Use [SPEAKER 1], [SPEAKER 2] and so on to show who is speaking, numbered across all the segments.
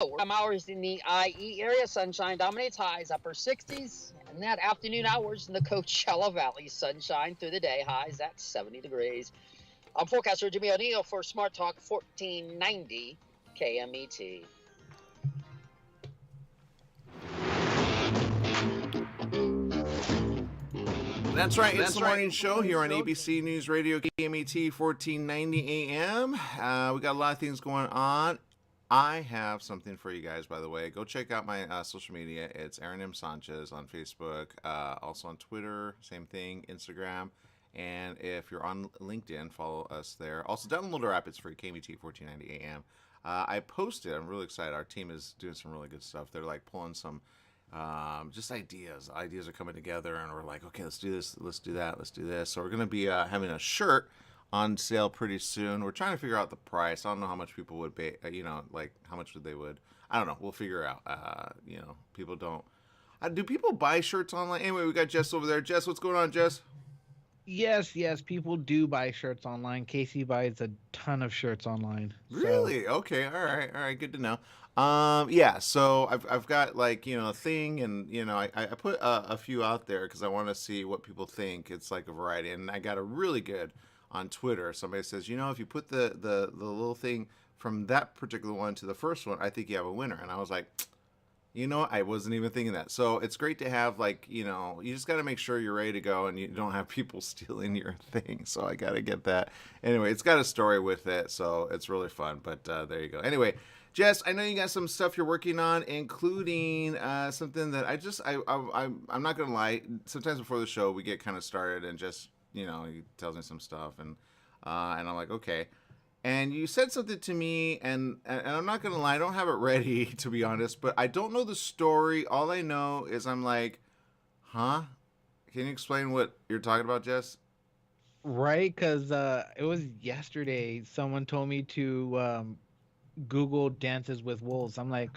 [SPEAKER 1] Hours in the IE area. Sunshine dominates, highs upper 60s. And that afternoon hours in the Coachella Valley. Sunshine through the day, highs at 70 degrees. I'm forecaster Jimmy O'Neill for Smart Talk 1490 KMET.
[SPEAKER 2] That's right. It's the morning show here on ABC News Radio KMET 1490 AM. We got a lot of things going on. I have something for you guys, by the way. Go check out my social media. It's Aaron M. Sanchez on Facebook, also on Twitter, same thing, Instagram. And if you're on LinkedIn, follow us there. Also, download our app. It's free, KMET 1490 AM. I posted. I'm really excited. Our team is doing some really good stuff. They're like pulling some just ideas are coming together, and we're like, okay, let's do this, let's do that, let's do this. So we're going to be having a shirt on sale pretty soon. We're trying to figure out the price. I don't know how much people would pay, like how much would they would, I don't know, we'll figure out. People don't, do people buy shirts online? Anyway, we got Jess over there. Jess, what's going on, Jess?
[SPEAKER 3] Yes, people do buy shirts online. Casey buys a ton of shirts online.
[SPEAKER 2] Really? Okay. All right. Good to know. Yeah. So I've got like a thing, and I put a few out there because I want to see what people think. It's like a variety, and I got a really good on Twitter. Somebody says, if you put the little thing from that particular one to the first one, I think you have a winner. And I was like, I wasn't even thinking that. So it's great to have, like, you just got to make sure you're ready to go and you don't have people stealing your thing. So I got to get that. Anyway, it's got a story with it, so it's really fun. But there you go. Anyway, Jess, I know you got some stuff you're working on, including something that I'm not going to lie. Sometimes before the show, we get kind of started and just, he tells me some stuff. And I'm like, okay. And you said something to me, and I'm not going to lie, I don't have it ready, to be honest, but I don't know the story. All I know is I'm like, huh? Can you explain what you're talking about, Jess?
[SPEAKER 3] Right, because it was yesterday. Someone told me to Google dances with wolves. I'm like,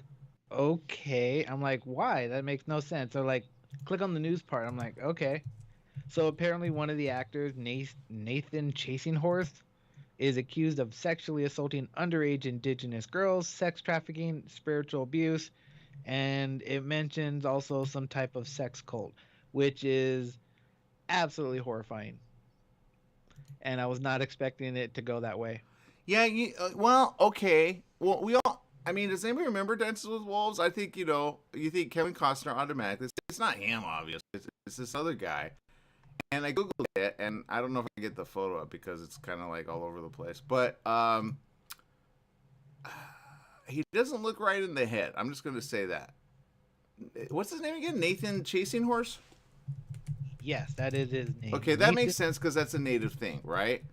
[SPEAKER 3] okay. I'm like, why? That makes no sense. They're like, click on the news part. I'm like, okay. So apparently, one of the actors, Nathan Chasing Horse, is accused of sexually assaulting underage indigenous girls, sex trafficking, spiritual abuse, and it mentions also some type of sex cult, which is absolutely horrifying. And I was not expecting it to go that way.
[SPEAKER 2] Yeah, well, okay. Well, we all, I mean, does anybody remember Dances with Wolves? I think, you think Kevin Costner automatically. It's not him, obviously. It's this other guy. And I Googled it, and I don't know if I can get the photo up because it's kind of like all over the place. But he doesn't look right in the head. I'm just going to say that. What's his name again? Nathan Chasing Horse?
[SPEAKER 3] Yes, that is his name.
[SPEAKER 2] Okay, that makes sense because that's a native thing, right?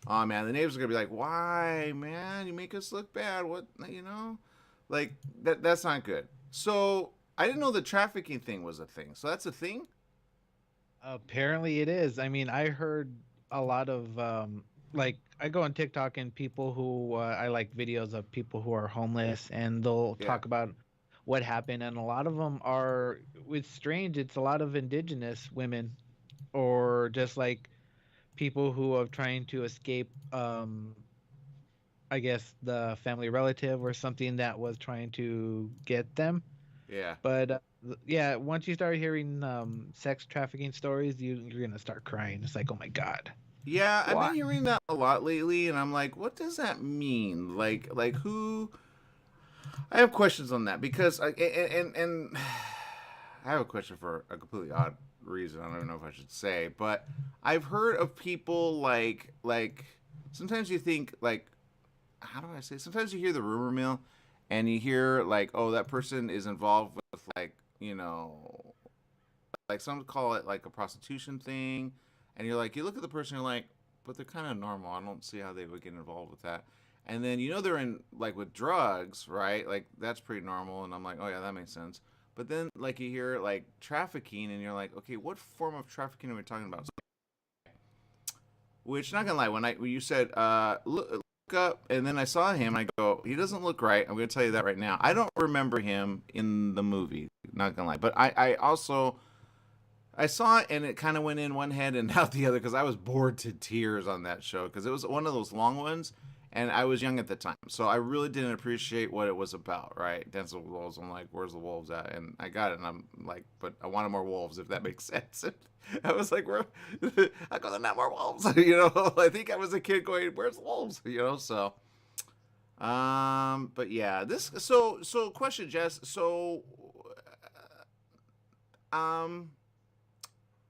[SPEAKER 2] Oh, man, the natives are going to be like, why, man? You make us look bad. What, Like, that's not good. So, I didn't know the trafficking thing was a thing. So, that's a thing?
[SPEAKER 3] Apparently it is. I mean, I heard a lot of like I go on TikTok and people who I like videos of people who are homeless and they'll
[SPEAKER 2] Yeah.
[SPEAKER 3] talk about what happened and a lot of them are it's strange. It's a lot of indigenous women or just like people who are trying to escape I guess the family relative or something that was trying to get them.
[SPEAKER 2] Yeah.
[SPEAKER 3] But yeah, once you start hearing sex trafficking stories, you're gonna start crying. It's like, oh my god,
[SPEAKER 2] Yeah, I've been
[SPEAKER 3] why?
[SPEAKER 2] hearing that a lot lately, and I'm like, what does that mean? Like who? I have questions on that because and I have a question for a completely odd reason. I don't even know if I should say, but I've heard of people like sometimes you think like how do I say? Sometimes you hear the rumor mill, and you hear like, oh, that person is involved with like like some call it like a prostitution thing, and you're like, you look at the person, you're like, but they're kind of normal. I don't see how they would get involved with that. And then they're in like with drugs, right? Like that's pretty normal, and I'm like, oh yeah, that makes sense. But then like you hear like trafficking, and you're like, okay, what form of trafficking are we talking about? Which not gonna lie, when you said look up, and then I saw him, I go, he doesn't look right. I'm gonna tell you that right now. I don't remember him in the movie. Not gonna lie, but I also I saw it and it kind of went in one head and out the other because I was bored to tears on that show because it was one of those long ones. and I was young at the time, so I really didn't appreciate what it was about, right? Dancing with Wolves. I'm like, where's the wolves at? And I got it, and I'm like, but I wanted more wolves, if that makes sense. I was like, where? How come there not more wolves? I think I was a kid going, where's the wolves? So. But yeah, so question, Jess. So, um,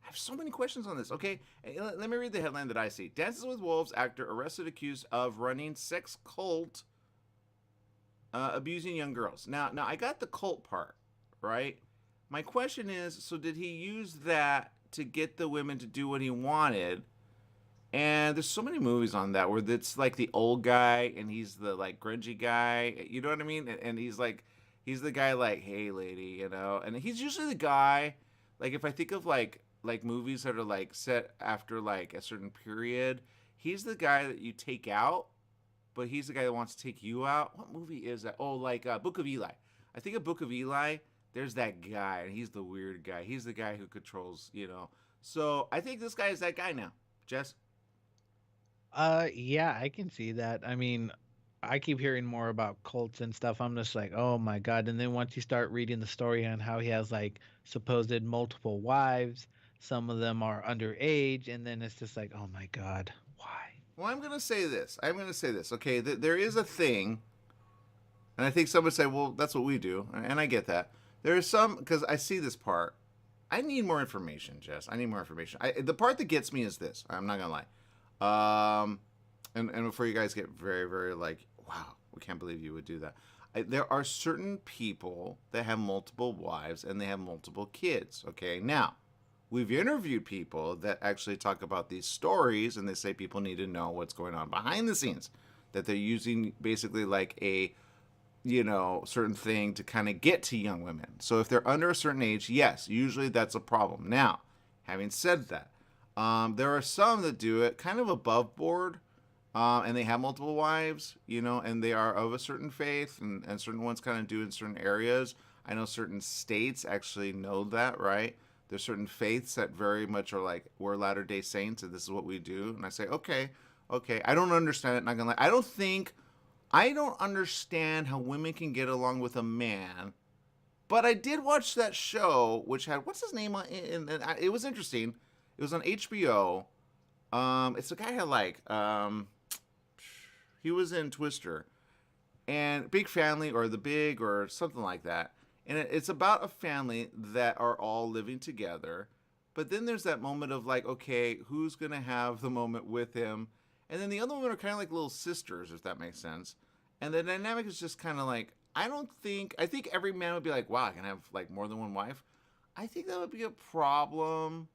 [SPEAKER 2] I have so many questions on this. Okay, let me read the headline that I see. Dances with Wolves actor arrested accused of running sex cult, abusing young girls. Now I got the cult part, right? My question is, so did he use that to get the women to do what he wanted? And there's so many movies on that where it's like the old guy and he's the like grungy guy. You know what I mean? And he's the guy like, hey lady, and he's usually the guy, like if I think of like movies that are like set after like a certain period, he's the guy that you take out, but he's the guy that wants to take you out. What movie is that? Oh, like Book of Eli. I think of Book of Eli, there's that guy, and he's the weird guy. He's the guy who controls. So I think this guy is that guy now. Jess?
[SPEAKER 3] Yeah, I can see that. I mean, I keep hearing more about cults and stuff. I'm just like, oh my God. And then once you start reading the story on how he has like supposed multiple wives, some of them are underage, and then it's just like, oh my God, why?
[SPEAKER 2] Well, I'm going to say this. Okay, there is a thing, and I think some would say, well, that's what we do, and I get that. There is some, because I see this part. I need more information, Jess. I need more information. The part that gets me is this. I'm not going to lie. And before you guys get very, very like, wow, we can't believe you would do that. There are certain people that have multiple wives and they have multiple kids. Okay, now we've interviewed people that actually talk about these stories, and they say people need to know what's going on behind the scenes, that they're using basically like a certain thing to kind of get to young women. So if they're under a certain age, yes, usually that's a problem. Now, having said that, there are some that do it kind of above board, and they have multiple wives, and they are of a certain faith, and certain ones kind of do in certain areas. I know certain states actually know that, right? There's certain faiths that very much are like, we're Latter-day Saints, and this is what we do. And I say, okay. I don't understand it, not gonna lie. I don't understand how women can get along with a man. But I did watch that show, which had, what's his name on, it was interesting. It was on HBO. It's a guy who he was in Twister, and Big Family, or The Big, or something like that. And it's about a family that are all living together. But then there's that moment of like, okay, who's going to have the moment with him? And then the other women are kind of like little sisters, if that makes sense. And the dynamic is just kind of like, I think every man would be like, wow, I can have like more than one wife. I think that would be a problem.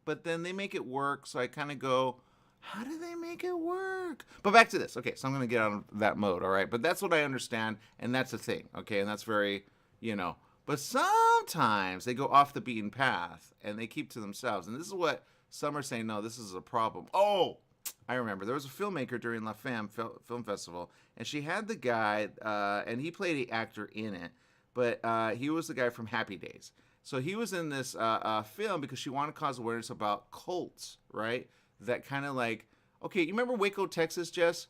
[SPEAKER 2] But then they make it work. So I kind of go, how do they make it work? But back to this. Okay, so I'm going to get out of that mode, all right? But that's what I understand, and that's a thing, okay? And that's very, But sometimes they go off the beaten path, and they keep to themselves. And this is what some are saying, no, this is a problem. Oh, I remember. There was a filmmaker during La Femme Film Festival, and she had the guy, and he played an actor in it, but he was the guy from Happy Days. So he was in this film because she wanted to cause awareness about cults, right? That kind of like, okay, you remember Waco, Texas, Jess?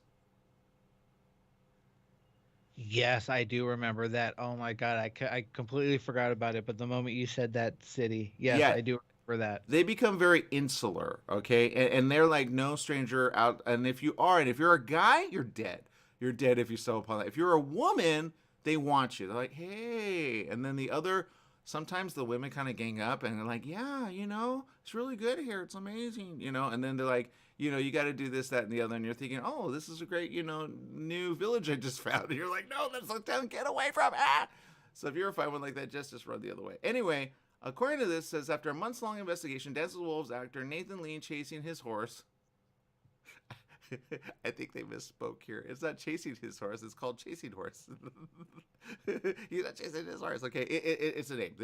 [SPEAKER 3] Yes, I do remember that. Oh my God, I completely forgot about it. But the moment you said that city, yes,
[SPEAKER 2] Yeah,
[SPEAKER 3] I do remember that.
[SPEAKER 2] they become very insular, okay? And they're like no stranger out. And if you're a guy, you're dead. You're dead if you stumble upon that. If you're a woman, they want you. They're like, hey. And then sometimes the women kind of gang up and they're like, yeah, it's really good here. It's amazing, And then they're like, you got to do this, that, and the other. And you're thinking, oh, this is a great, new village I just found. And you're like, no, that's the town. Get away from it. So if you're a fine one like that, just run the other way. Anyway, according to this, says after a months-long investigation, Dances with Wolves actor Nathan Lean chasing his horse. I think they misspoke here. It's not chasing his horse. It's called chasing horse. He's not chasing his horse. Okay, it's a name.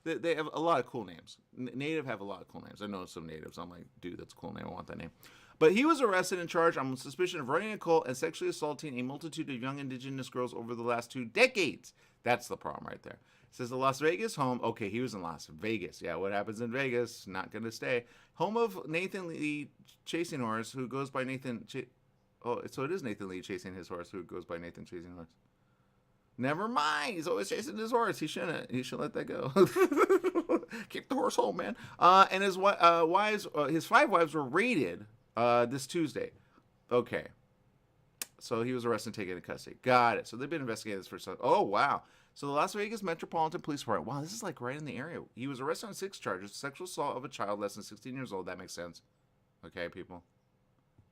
[SPEAKER 2] They have a lot of cool names. Native have a lot of cool names. I know some natives. I'm like, dude, that's a cool name. I want that name. But he was arrested and charged on suspicion of running a cult and sexually assaulting a multitude of young indigenous girls over the last 2 decades. That's the problem right there. It says the Las Vegas home. Okay, he was in Las Vegas. Yeah, what happens in Vegas? Not going to stay. Home of Nathan Lee Chasing Horse, who goes by Nathan. Oh, so it is Nathan Lee chasing his horse, who goes by Nathan Chasing Horse. Never mind. He's always chasing his horse. He shouldn't. He should let that go. Keep the horse home, man. And his wives, his 5 wives were raided this Tuesday. Okay. So he was arrested and taken into custody. Got it. So they've been investigating this for some. Oh, wow. So the Las Vegas Metropolitan Police Department. Wow, this is like right in the area. He was arrested on 6 charges: sexual assault of a child less than 16 years old. That makes sense. Okay, people.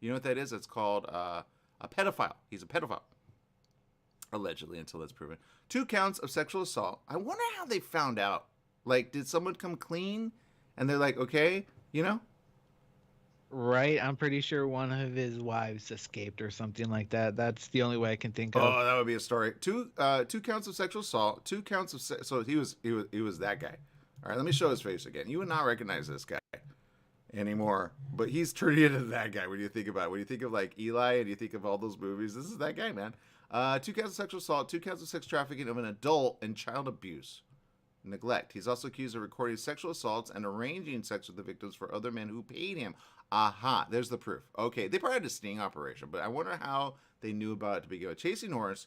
[SPEAKER 2] You know what that is? It's called a pedophile. He's a pedophile. Allegedly, until that's proven. 2 counts of sexual assault. I wonder how they found out. Like, did someone come clean? And they're like, okay, you know?
[SPEAKER 3] Right. I'm pretty sure one of his wives escaped or something like that. That's the only way I can think of.
[SPEAKER 2] Oh, that would be a story. 2 counts of sexual assault. 2 counts of so he was that guy. All right, let me show his face again. You would not recognize this guy anymore, but he's turning into that guy when you think about it. When you think of like Eli and you think of all those movies, this is that guy, man. 2 counts of sexual assault, 2 counts of sex trafficking of an adult, and child abuse. Neglect. He's also accused of recording sexual assaults and arranging sex with the victims for other men who paid him. Aha, there's the proof. Okay, they probably had a sting operation, but I wonder how they knew about it to begin with. Chasing Horse,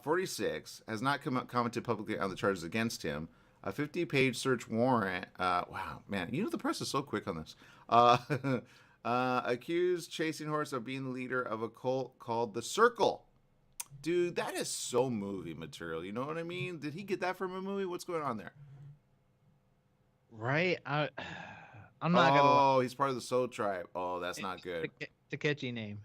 [SPEAKER 2] 46, has not commented publicly on the charges against him. A 50-page search warrant. Wow, man, you know the press is so quick on this. Accused Chasing Horse of being the leader of a cult called The Circle. Dude, that is so movie material. You know what I mean? Did he get that from a movie? What's going on there?
[SPEAKER 3] Right. I'm not gonna lie.
[SPEAKER 2] Oh, he's part of the Soul Tribe. Oh, that's not good.
[SPEAKER 3] It's a catchy name.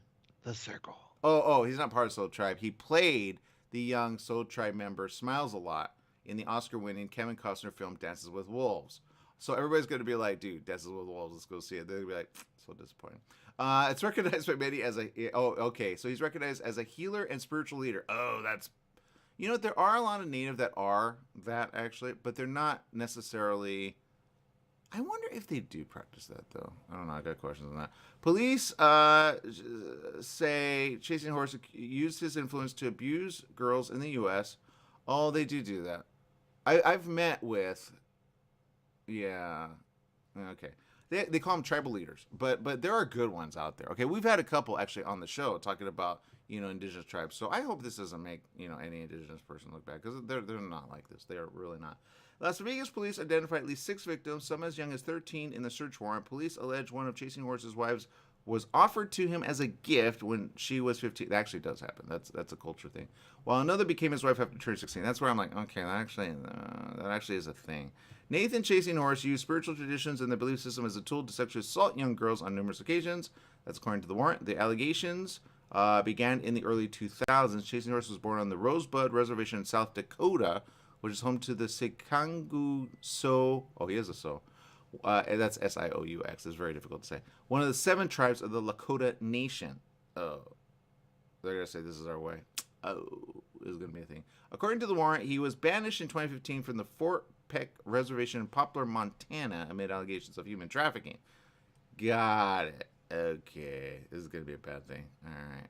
[SPEAKER 3] The Circle.
[SPEAKER 2] Oh, he's not part of Soul Tribe. He played the young Soul Tribe member Smiles a Lot in the Oscar-winning Kevin Costner film Dances with Wolves. So everybody's going to be like, dude, Dances with Wolves, let's go see it. They're going to be like, so disappointing. It's recognized by many as so he's recognized as a healer and spiritual leader. Oh, that's, you know, there are a lot of Native that are that, actually, but they're not necessarily. I wonder if they do practice that, though. I don't know. I got questions on that. Police say Chasing Horse used his influence to abuse girls in the U.S. Oh, they do that. I've met with, yeah, okay. They call them tribal leaders, but there are good ones out there. Okay, we've had a couple actually on the show talking about, you know, indigenous tribes. So I hope this doesn't make, you know, any indigenous person look bad, because they're not like this. They are really not. Las Vegas police identified at least 6 victims, some as young as 13, in the search warrant. Police allege one of Chasing Horse's wives was offered to him as a gift when she was 15. That actually does happen. That's a culture thing. While another became his wife after turning 16. That's where I'm like, okay, that actually is a thing. Nathan Chasing Horse used spiritual traditions and the belief system as a tool to sexually assault young girls on numerous occasions. That's according to the warrant. The allegations began in the early 2000s. Chasing Horse was born on the Rosebud Reservation in South Dakota, which is home to the Sikangu So. Oh, he is a So. And that's Sioux. It's very difficult to say. One of the 7 tribes of the Lakota Nation. Oh, they're going to say this is our way. Oh, this is going to be a thing. According to the warrant, he was banished in 2015 from the Fort Peck Reservation in Poplar, Montana, amid allegations of human trafficking. Got it. Okay. This is going to be a bad thing. All right.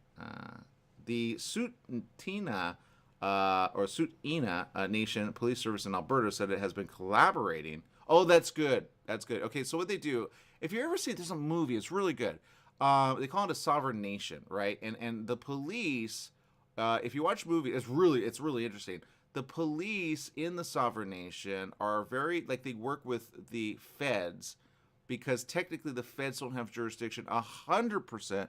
[SPEAKER 2] The Tsuut'ina Nation Police Service in Alberta said it has been collaborating. Oh, that's good. That's good. Okay, so what they do, if you ever see, there's a movie, it's really good. They call it a sovereign nation, right? And the police, if you watch the movie, it's really interesting. The police in the sovereign nation are very, like, they work with the feds, because technically the feds don't have jurisdiction 100%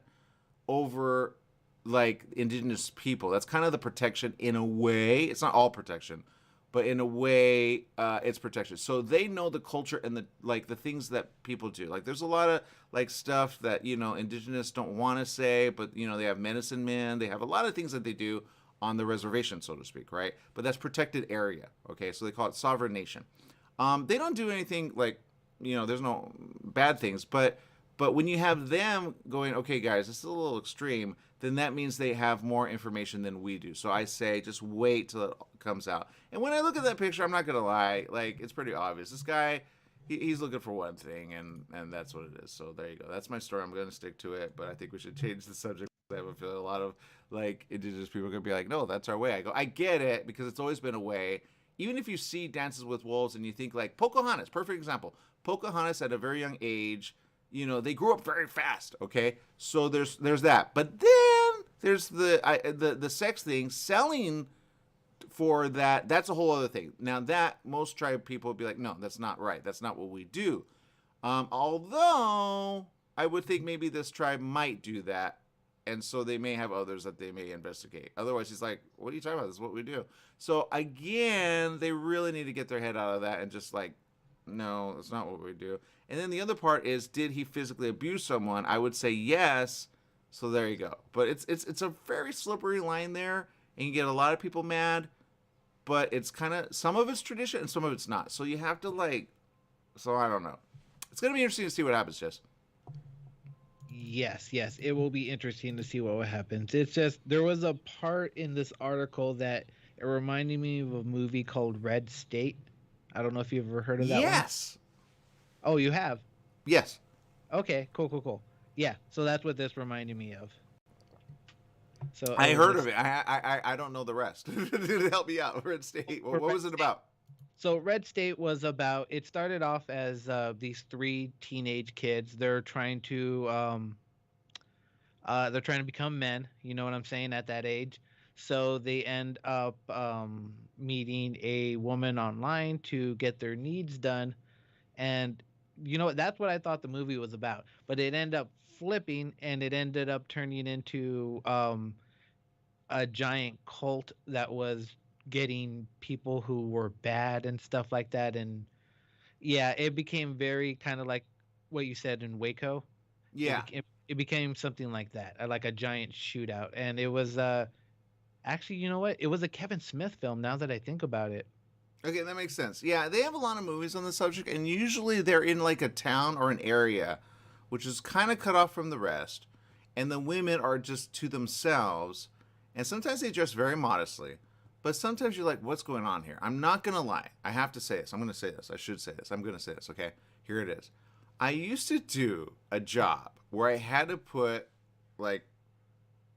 [SPEAKER 2] over, like, indigenous people. That's kind of the protection in a way. It's not all protection, but in a way, it's protection. So they know the culture and the things that people do. Like, there's a lot of, like, stuff that, you know, indigenous don't want to say, but, you know, they have medicine men. They have a lot of things that they do on the reservation, so to speak, right? But that's protected area, okay? So they call it sovereign nation. They don't do anything, like, you know, there's no bad things, but when you have them going, okay, guys, this is a little extreme, then that means they have more information than we do. So I say, just wait till it comes out. And when I look at that picture, I'm not going to lie, like, it's pretty obvious. This guy, he's looking for one thing, and that's what it is. So there you go. That's my story. I'm going to stick to it, but I think we should change the subject. I have a feeling a lot of, like, indigenous people are going to be like, no, that's our way. I go, I get it, because it's always been a way. Even if you see Dances with Wolves and you think, like, Pocahontas, perfect example. Pocahontas at a very young age they grew up very fast. Okay, so there's that. But then there's the sex thing, selling for that. That's a whole other thing. Now that most tribe people would be like, no, that's not right. That's not what we do. Although I would think maybe this tribe might do that. And so they may have others that they may investigate. Otherwise, he's like, what are you talking about? This is what we do. So again, they really need to get their head out of that and just like, no, that's not what we do. And then the other part is, did he physically abuse someone? I would say yes. So there you go. But it's a very slippery line there, and you get a lot of people mad. But it's kind of, some of it's tradition and some of it's not. So you have to so I don't know. It's gonna be interesting to see what happens, Jess.
[SPEAKER 3] Yes, it will be interesting to see what happens. It's just there was a part in this article that it reminded me of a movie called Red State. I don't know if you've ever heard of that one.
[SPEAKER 2] Yes.
[SPEAKER 3] Oh, you have?
[SPEAKER 2] Yes.
[SPEAKER 3] Okay, cool. Yeah, so that's what this reminded me of. So
[SPEAKER 2] I heard of it. I don't know the rest. Help me out. Red State. What was it about?
[SPEAKER 3] So Red State was about, it started off as these 3 teenage kids. They're trying to become men, you know what I'm saying, at that age. So they end up meeting a woman online to get their needs done. And you know, that's what I thought the movie was about. But it ended up flipping, and it ended up turning into a giant cult that was getting people who were bad and stuff like that. And yeah, it became very kind of like what you said in Waco.
[SPEAKER 2] Yeah.
[SPEAKER 3] It became something like that, like a giant shootout. And it was actually, you know what? It was a Kevin Smith film, now that I think about it.
[SPEAKER 2] Okay, that makes sense. Yeah, they have a lot of movies on the subject, and usually they're in like a town or an area which is kind of cut off from the rest, and the women are just to themselves, and sometimes they dress very modestly, but sometimes you're like, what's going on here? I'm not going to lie. I have to say this. I'm going to say this. I should say this. I'm going to say this, okay? Here it is. I used to do a job where I had to put, I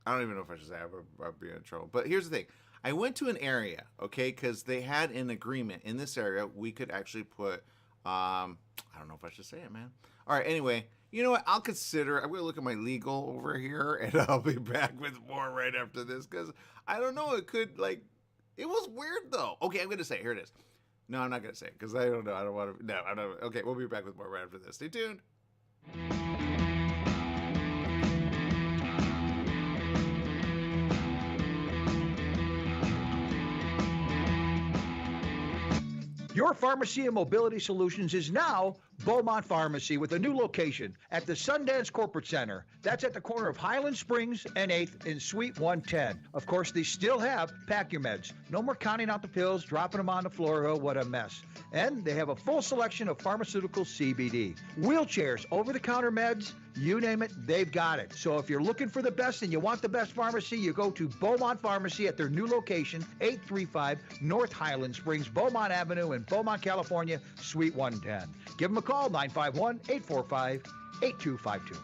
[SPEAKER 2] don't even know if I should say I'll be in trouble, but here's the thing. I went to an area, okay, because they had an agreement in this area. We could actually put, I don't know if I should say it, man. All right, anyway, you know what? I'm going to look at my legal over here, and I'll be back with more right after this, because I don't know. It could, it was weird, though. Okay, I'm going to say it. Here it is. No, I'm not going to say it, because I don't know. I don't want to. No, I'm not. Okay, we'll be back with more right after this. Stay tuned.
[SPEAKER 4] Your Pharmacy and Mobility Solutions is now Beaumont Pharmacy with a new location at the Sundance Corporate Center. That's at the corner of Highland Springs and 8th in Suite 110. Of course, they still have Pack Your Meds. No more counting out the pills, dropping them on the floor. Oh, what a mess. And they have a full selection of pharmaceutical CBD. Wheelchairs, over-the-counter meds, you name it, they've got it. So if you're looking for the best and you want the best pharmacy, you go to Beaumont Pharmacy at their new location, 835 North Highland Springs, Beaumont Avenue in Beaumont, California, Suite 110. Give them a call, 951-845-8252.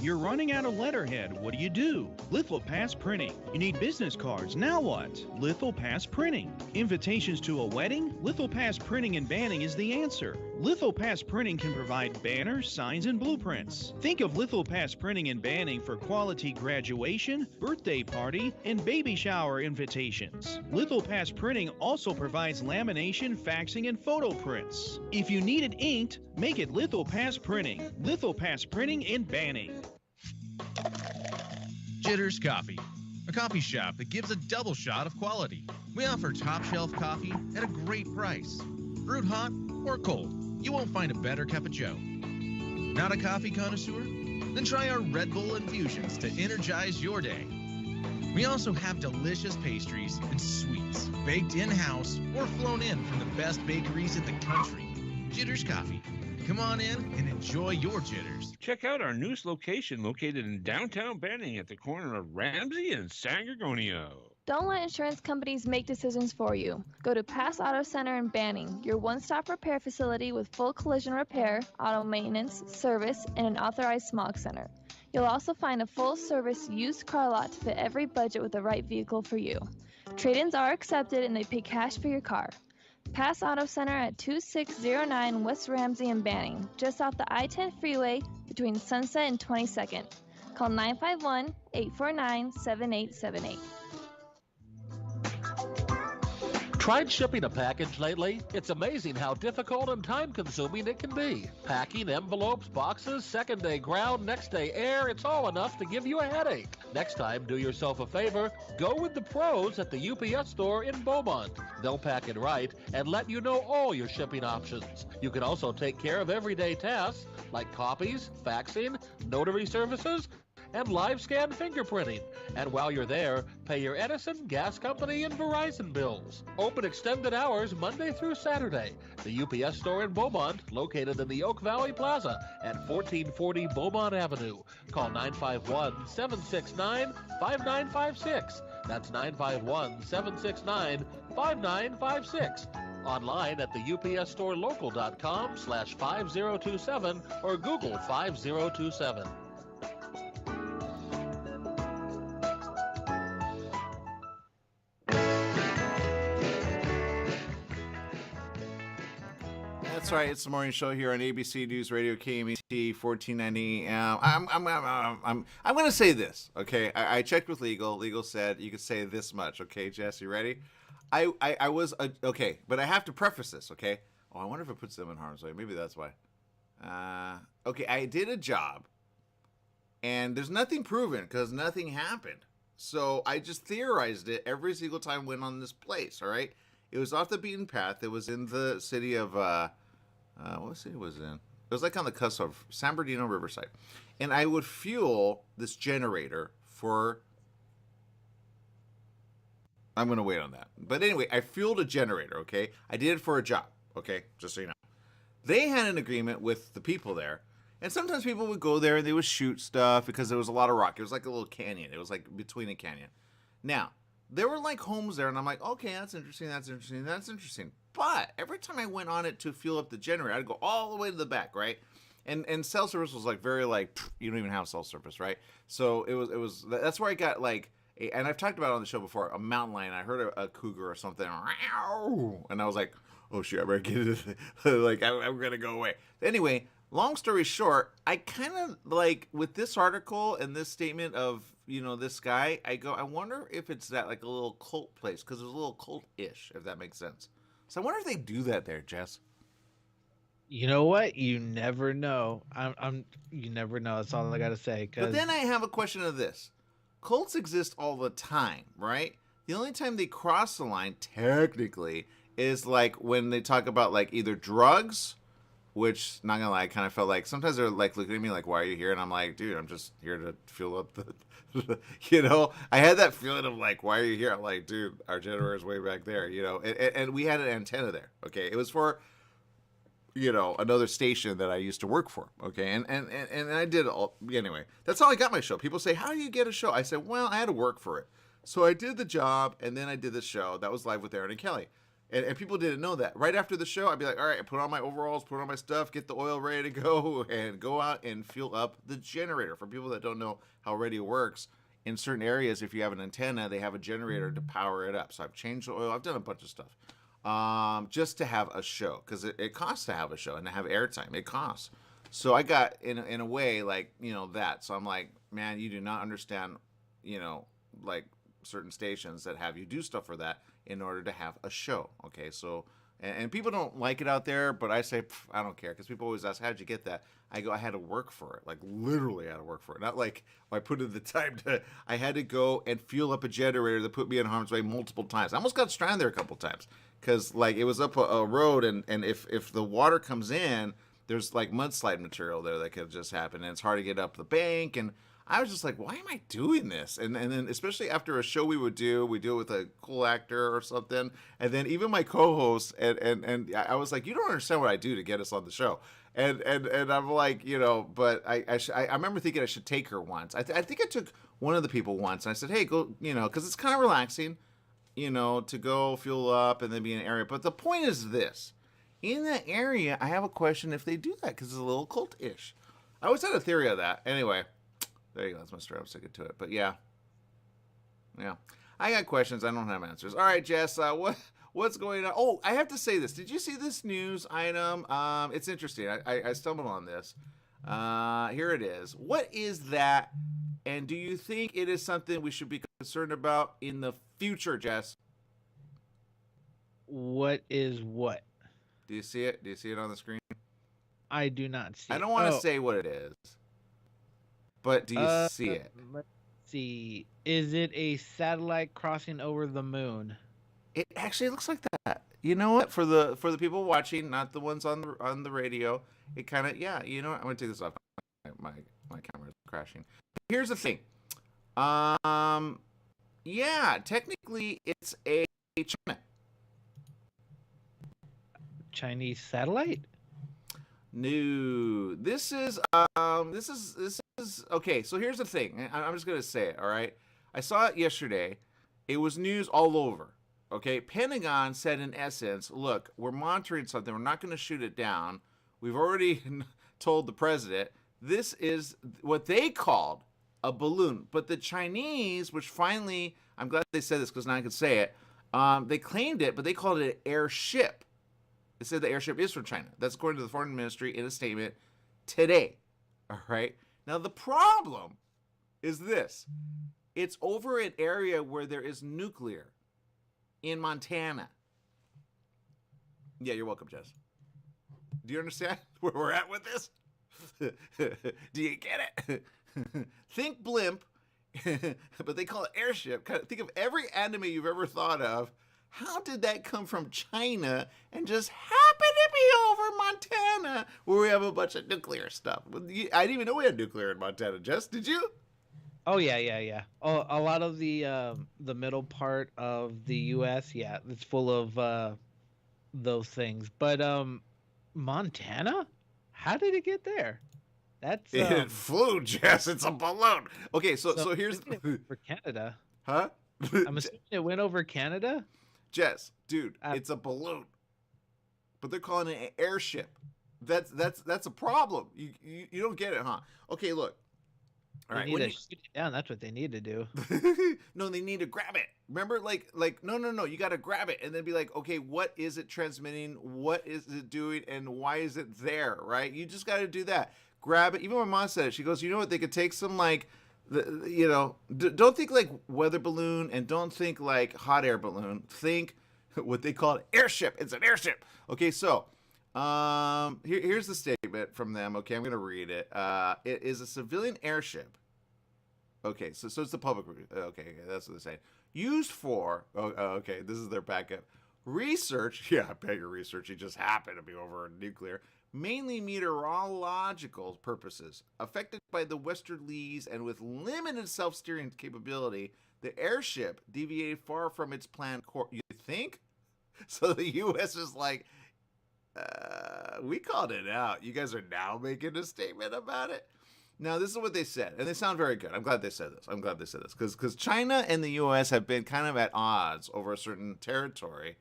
[SPEAKER 5] You're running out of letterhead. What do? Lithopass Printing. You need business cards. Now what? Lithopass Printing. Invitations to a wedding? Lithopass Printing and Banning is the answer. Lithopass Printing can provide banners, signs, and blueprints. Think of Lithopass Printing and Banning for quality graduation, birthday party, and baby shower invitations. Lithopass Printing also provides lamination, faxing, and photo prints. If you need it inked, make it Lithopass Printing. Lithopass Printing and Banning.
[SPEAKER 6] Jitters Coffee, a coffee shop that gives a double shot of quality. We offer top shelf coffee at a great price. Brewed hot or cold, you won't find a better cup of joe. Not a coffee connoisseur? Then try our Red Bull infusions to energize your day. We also have delicious pastries and sweets, baked in-house or flown in from the best bakeries in the country. Jitters Coffee. Come on in and enjoy your jitters.
[SPEAKER 7] Check out our newest location located in downtown Banning at the corner of Ramsey and San Gorgonio.
[SPEAKER 8] Don't let insurance companies make decisions for you. Go to Pass Auto Center in Banning, your one-stop repair facility with full collision repair, auto maintenance, service, and an authorized smog center. You'll also find a full-service used car lot to fit every budget with the right vehicle for you. Trade-ins are accepted and they pay cash for your car. Pass Auto Center at 2609 West Ramsey in Banning, just off the I-10 freeway between Sunset and 22nd. Call 951-849-7878.
[SPEAKER 9] Tried shipping a package lately? It's amazing how difficult and time-consuming it can be. Packing, envelopes, boxes, second-day ground, next-day air, it's all enough to give you a headache. Next time, do yourself a favor. Go with the pros at the UPS store in Beaumont. They'll pack it right and let you know all your shipping options. You can also take care of everyday tasks like copies, faxing, notary services, and live scan fingerprinting. And while you're there, pay your Edison, gas company, and Verizon bills. Open extended hours Monday through Saturday. The UPS store in Beaumont, located in the Oak Valley Plaza at 1440 Beaumont Avenue. Call 951-769-5956. That's 951-769-5956. Online at the upsstorelocal.com/5027 or Google 5027.
[SPEAKER 2] That's right. It's the morning show here on ABC News Radio KMET 1490 AM. I'm going to say this, okay? I checked with legal. Legal said you could say this much, okay, Jess? You ready? I was okay, but I have to preface this, okay? Oh, I wonder if it puts them in harm's way. Maybe that's why. Okay, I did a job, and there's nothing proven because nothing happened. So I just theorized it every single time I went on this place. All right, it was off the beaten path. It was in the city of what city was it in? It was like on the cusp of San Bernardino, Riverside. And I would fuel this generator for... I'm going to wait on that. But anyway, I fueled a generator, okay? I did it for a job, okay? Just so you know. They had an agreement with the people there. And sometimes people would go there and they would shoot stuff because there was a lot of rock. It was like a little canyon. It was like between a canyon. Now, there were like homes there, and I'm like, okay, that's interesting, that's interesting, that's interesting. But every time I went on it to fuel up the generator, I'd go all the way to the back, right? And cell service was like very like, you don't even have cell service, right? So it was that's where I got like, and I've talked about it on the show before, a mountain lion. I heard a cougar or something, and I was like, oh shit, I better get it. Like I'm gonna go away. Anyway, long story short, I kind of like with this article and this statement of, you know, this guy, I wonder if it's that like a little cult place, because it was a little cult-ish, if that makes sense. So I wonder if they do that there, Jess.
[SPEAKER 3] You know what? You never know. You never know. That's all I gotta say.
[SPEAKER 2] But then I have a question of this: cults exist all the time, right? The only time they cross the line, technically, is like when they talk about like either drugs, which, not gonna lie, I kind of felt like sometimes they're like looking at me like, why are you here? And I'm like, dude, I'm just here to fuel up the you know, I had that feeling of like, why are you here? I'm like, dude, our generator is way back there, you know, and we had an antenna there. Okay. It was for, you know, another station that I used to work for. Okay. And I did all, anyway, that's how I got my show. People say, how do you get a show? I said, well, I had to work for it. So I did the job, and then I did the show that was live with Aaron and Kelly. And people didn't know that. Right after the show, I'd be like, all right, I put on my overalls, put on my stuff, get the oil ready to go, and go out and fuel up the generator. For people that don't know how radio works, in certain areas, if you have an antenna, they have a generator to power it up. So I've changed the oil. I've done a bunch of stuff just to have a show, because it costs to have a show and to have airtime. It costs. So I got, in a way, like, you know, that. So I'm like, man, you do not understand, you know, like certain stations that have you do stuff for that in order to have a show. Okay, so and people don't like it out there, but I say I don't care, because people always ask, how'd you get that? I go, I had to work for it. Like literally I had to work for it. Not like I put in the time to, I had to go and fuel up a generator that put me in harm's way multiple times. I almost got stranded there a couple times because like it was up a road, and if the water comes in, there's like mudslide material there that could just happen, and it's hard to get up the bank. And I was just like, why am I doing this? And then especially after a show we do it with a cool actor or something. And then even my co-host and I was like, you don't understand what I do to get us on the show. And I'm like, you know, but I remember thinking I should take her once. I think I took one of the people once, and I said, hey, go, you know, because it's kind of relaxing, you know, to go fuel up and then be in an area. But the point is this. In that area, I have a question if they do that, because it's a little cult-ish. I always had a theory of that. Anyway. There you go. That's my story. I'm sticking to it. But yeah. I got questions. I don't have answers. All right, Jess. What's going on? Oh, I have to say this. Did you see this news item? It's interesting. I stumbled on this. Here it is. What is that? And do you think it is something we should be concerned about in the future, Jess?
[SPEAKER 3] What is what?
[SPEAKER 2] Do you see it? Do you see it on the screen?
[SPEAKER 3] I do not see.
[SPEAKER 2] I don't want to say what it is, but do you see it?
[SPEAKER 3] Let's see. Is it a satellite crossing over the moon?
[SPEAKER 2] It actually looks like that. You know what? For the people watching, not the ones on the radio, it kind of You know what? I'm gonna take this off. My camera is crashing. Here's the thing. Yeah, technically it's a China.
[SPEAKER 3] Chinese satellite?
[SPEAKER 2] No, this is okay. So here's the thing. I'm just gonna say it. All right. I saw it yesterday. It was news all over. Okay. Pentagon said in essence, look, we're monitoring something. We're not going to shoot it down. We've already told the president this is what they called a balloon. But the Chinese, which finally, I'm glad they said this because now I can say it. They claimed it, but they called it an airship. They said the airship is from China. That's according to the foreign ministry in a statement today. All right. Now, the problem is this. It's over an area where there is nuclear in Montana. Yeah, you're welcome, Jess. Do you understand where we're at with this? Do you get it? Think blimp, but they call it airship. Think of every anime you've ever thought of. How did that come from China and just happen to be over Montana where we have a bunch of nuclear stuff? I didn't even know we had nuclear in Montana, Jess. Did you?
[SPEAKER 3] Oh yeah. Oh, a lot of the middle part of the U.S. Yeah, it's full of those things. But Montana, how did it get there? That's
[SPEAKER 2] it flew, Jess. It's a balloon. Okay, so here's
[SPEAKER 3] for Canada.
[SPEAKER 2] Huh?
[SPEAKER 3] I'm assuming it went over Canada.
[SPEAKER 2] Jess, dude, it's a balloon, but they're calling it an airship. That's a problem. You don't get it, huh? Okay, look. All right,
[SPEAKER 3] they need to shoot it down. That's what they need to do.
[SPEAKER 2] No, they need to grab it. Remember, like no. You got to grab it and then be like, okay, what is it transmitting? What is it doing? And why is it there? Right? You just got to do that. Grab it. Even my mom said it. She goes, you know what? They could take some like. Don't think like weather balloon and don't think like hot air balloon. Think what they call an airship. It's an airship. Okay, so here's the statement from them. Okay, I'm gonna read it. It is a civilian airship. Okay, so it's the public. Okay, that's what they're saying. Used for. Okay, this is their backup. Research. Yeah, I bet your research. It just happened to be over nuclear. Mainly meteorological purposes. Affected by the westerlies and with limited self-steering capability, the airship deviated far from its planned course. You think? So the U.S. is like, we called it out. You guys are now making a statement about it? Now, this is what they said, and they sound very good. I'm glad they said this. Because China and the U.S. have been kind of at odds over a certain territory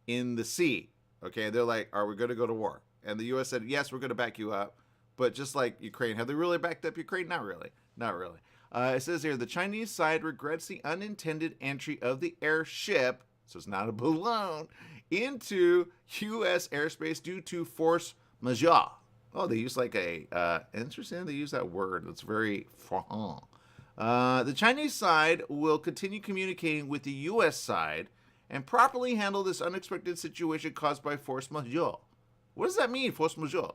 [SPEAKER 2] in the sea. Okay, they're like, are we going to go to war? And the U.S. said, yes, we're going to back you up. But just like Ukraine, have they really backed up Ukraine? Not really. It says here, the Chinese side regrets the unintended entry of the airship, so it's not a balloon, into U.S. airspace due to force majeure. Oh, they use like interesting, they use that word. That's very franc. The Chinese side will continue communicating with the U.S. side and properly handle this unexpected situation caused by force majeure. What does that mean, force majeure?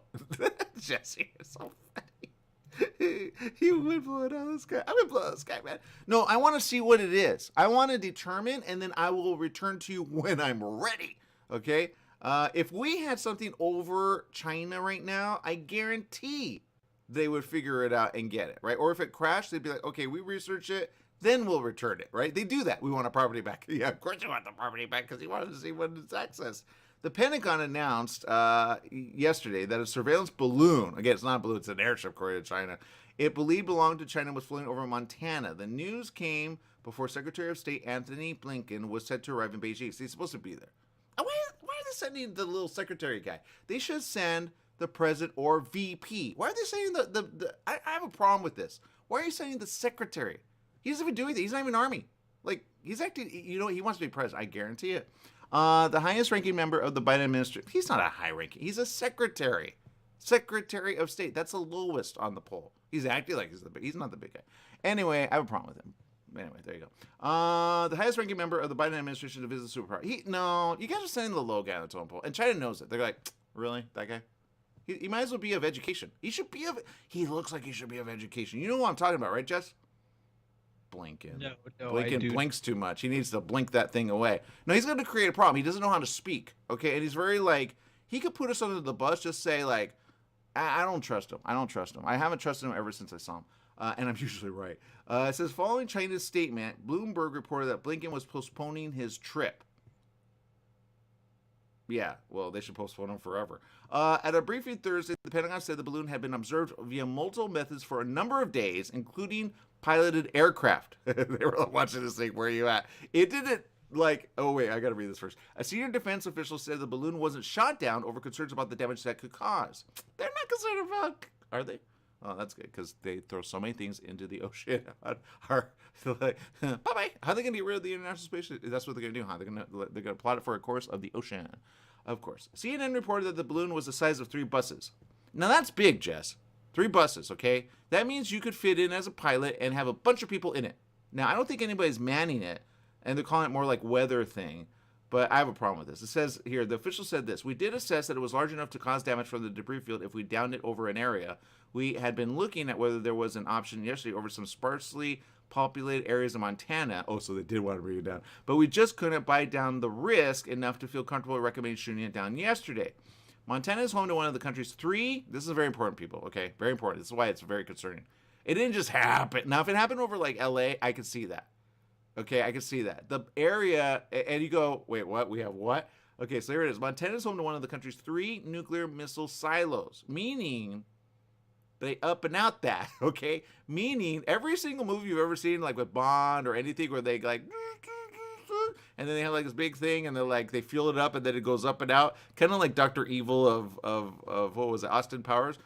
[SPEAKER 2] Jesse, you're so funny. You would blow it out of the sky. I would blow it out of the sky, man. No, I want to see what it is. I want to determine, and then I will return to you when I'm ready. Okay? If we had something over China right now, I guarantee they would figure it out and get it, right? Or if it crashed, they'd be like, okay, we research it, then we'll return it, right? They do that. We want our property back. Yeah, of course you want the property back because you wanted to see when it's accessed. The Pentagon announced yesterday that a surveillance balloon, again, it's not a balloon, it's an airship according to China, it believed belonged to China, was flying over Montana. The news came before Secretary of State Anthony Blinken was set to arrive in Beijing. So he's supposed to be there. Why are they sending the little secretary guy? They should send the president or VP. Why are they sending I have a problem with this. Why are you sending the secretary? He doesn't even do anything. He's not even Army. Like, he's acting, he wants to be president. I guarantee it. The highest ranking member of the Biden administration. He's not a high ranking. He's a secretary. Secretary of State. That's the lowest on the poll. He's acting like he's not the big guy. Anyway, I have a problem with him. Anyway, there you go. The highest ranking member of the Biden administration to visit the superpower. No, you guys are sending the low guy on the totem pole. And China knows it. They're like, really? That guy? He might as well be of education. He looks like he should be of education. You know what I'm talking about, right, Jess? Blinken.
[SPEAKER 3] No,
[SPEAKER 2] Blinken blinks too much. He needs to blink that thing away. No, he's going to create a problem. He doesn't know how to speak, okay? And he's very, like, he could put us under the bus, just say, like, I don't trust him. I don't trust him. I haven't trusted him ever since I saw him. And I'm usually right. It says, following China's statement, Bloomberg reported that Blinken was postponing his trip. Yeah, well, they should postpone him forever. At a briefing Thursday, the Pentagon said the balloon had been observed via multiple methods for a number of days, including piloted aircraft. They were watching this thing, where are you at? It didn't, like, oh, wait, I got to read this first. A senior defense official said the balloon wasn't shot down over concerns about the damage that could cause. They're not concerned about, are they? Oh, that's good, because they throw so many things into the ocean. Like, bye-bye. How are they going to get rid of the International Space Station? That's what they're going to do, huh? They're going to plot it for a course of the ocean. Of course. CNN reported that the balloon was the size of 3 buses. Now, that's big, Jess. 3 buses, okay? That means you could fit in as a pilot and have a bunch of people in it. Now, I don't think anybody's manning it, and they're calling it more like weather thing. But I have a problem with this. It says here, the official said this: we did assess that it was large enough to cause damage from the debris field if we downed it over an area. We had been looking at whether there was an option yesterday over some sparsely populated areas of Montana. Oh, so they did want to bring it down. But we just couldn't buy down the risk enough to feel comfortable recommending shooting it down yesterday. Montana is home to one of the country's 3, this is very important, people, okay? Very important. This is why it's very concerning. It didn't just happen. Now, if it happened over, like, LA, I could see that. Okay, I can see that. The area, and you go, wait, what? We have what? Okay, so here it is. Montana is home to one of the country's 3 nuclear missile silos, meaning they up and out that, okay? Meaning every single movie you've ever seen, like with Bond or anything, where they like, and then they have like this big thing, and they're like, they fuel it up, and then it goes up and out, kind of like Dr. Evil of what was it, Austin Powers,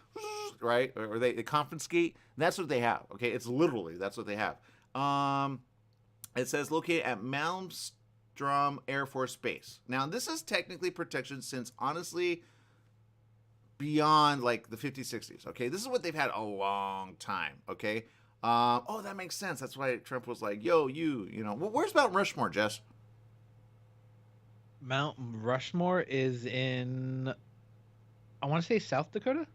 [SPEAKER 2] right? Or they confiscate. That's what they have, okay? It's literally, that's what they have. It says located at Malmstrom Air Force Base. Now, this is technically protection since, honestly, beyond like the 50s, 60s. Okay, this is what they've had a long time. Okay, oh, that makes sense. That's why Trump was like, "Yo, you know, where's Mount Rushmore, Jess?"
[SPEAKER 3] Mount Rushmore is in, I want to say, South Dakota.